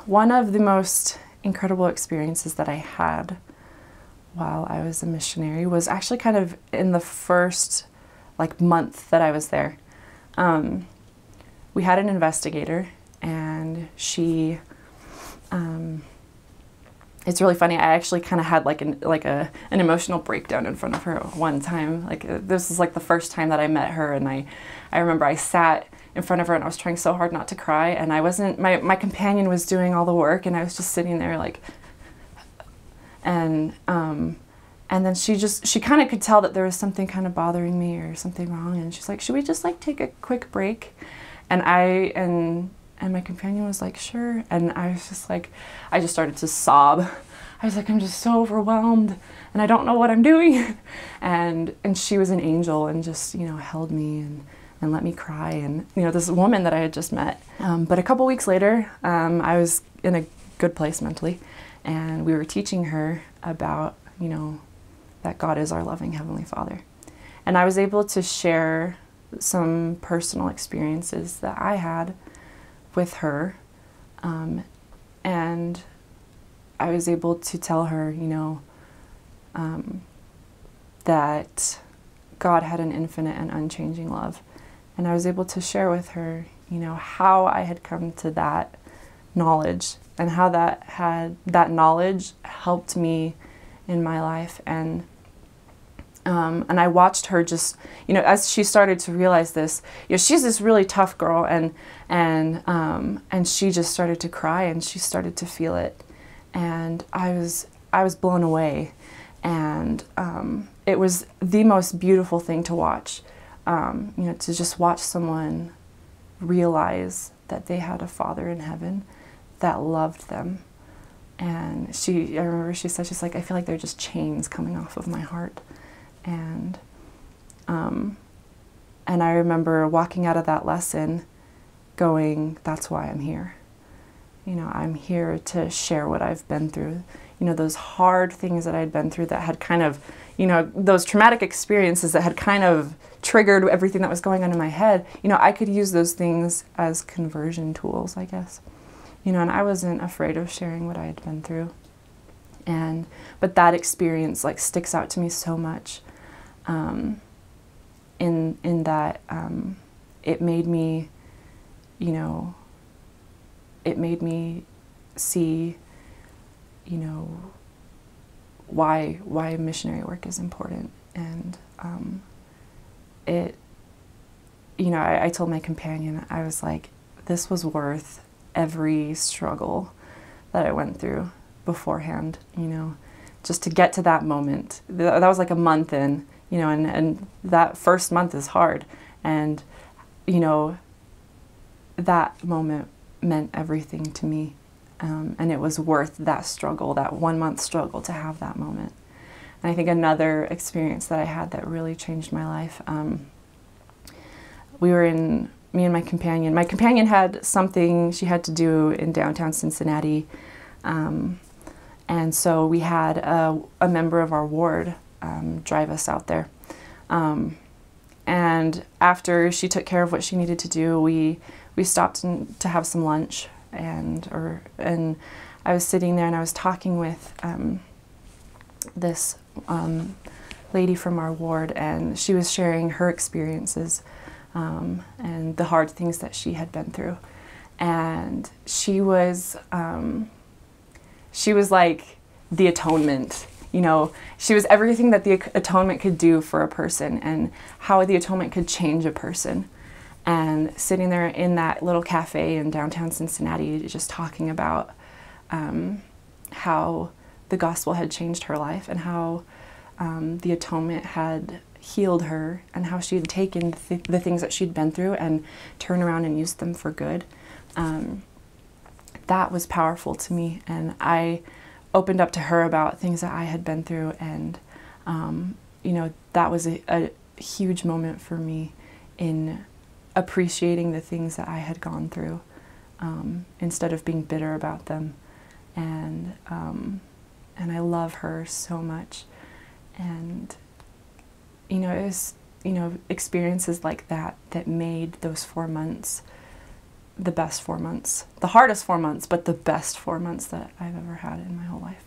One of the most incredible experiences that I had while I was a missionary was actually kind of in the first month that I was there. We had an investigator, and she, it's really funny, I actually kind of had an emotional breakdown in front of her one time. This was the first time that I met her, and I remember I sat in front of her and I was trying so hard not to cry, and I wasn't, my companion was doing all the work, and I was just sitting there and then she kind of could tell that there was something kind of bothering me or something wrong, and she's like, should we just take a quick break? And and my companion was like, sure. And I was just I just started to sob. I was like, I'm just so overwhelmed and I don't know what I'm doing. And she was an angel and just, held me and let me cry. And, this woman that I had just met. But a couple weeks later, I was in a good place mentally, and we were teaching her about, that God is our loving Heavenly Father. And I was able to share some personal experiences that I had with her, and I was able to tell her, that God had an infinite and unchanging love. And I was able to share with her, how I had come to that knowledge and how that knowledge helped me in my life. And I watched her just, as she started to realize this, she's this really tough girl, and she just started to cry, and she started to feel it, and I was blown away, and it was the most beautiful thing to watch, to just watch someone realize that they had a Father in heaven that loved them. And I remember she said, she's like, I feel like they're just chains coming off of my heart. And I remember walking out of that lesson going, that's why I'm here. I'm here to share what I've been through. Those hard things that I'd been through that had kind of, those traumatic experiences that had kind of triggered everything that was going on in my head. I could use those things as conversion tools, I guess. And I wasn't afraid of sharing what I had been through. But that experience sticks out to me so much, in that it made me, it made me see, why missionary work is important. And I told my companion, I was like, this was worth every struggle that I went through beforehand, just to get to that moment. That was a month in, and that first month is hard. And, that moment meant everything to me. And it was worth that struggle, that 1 month struggle, to have that moment. And I think another experience that I had that really changed my life, me and my companion had something she had to do in downtown Cincinnati, and so we had a member of our ward drive us out there. And after she took care of what she needed to do, we stopped to have some lunch, and I was sitting there and I was talking with this lady from our ward, and she was sharing her experiences and the hard things that she had been through. And she was like the atonement. She was everything that the atonement could do for a person, and how the atonement could change a person. And sitting there in that little cafe in downtown Cincinnati, just talking about how the gospel had changed her life, and how the atonement had healed her, and how she had taken the things that she'd been through and turned around and used them for good. That was powerful to me, and I opened up to her about things that I had been through, and that was a huge moment for me in appreciating the things that I had gone through, instead of being bitter about them. And I love her so much. And it was experiences like that that made those 4 months the best 4 months. The hardest 4 months, but the best 4 months that I've ever had in my whole life.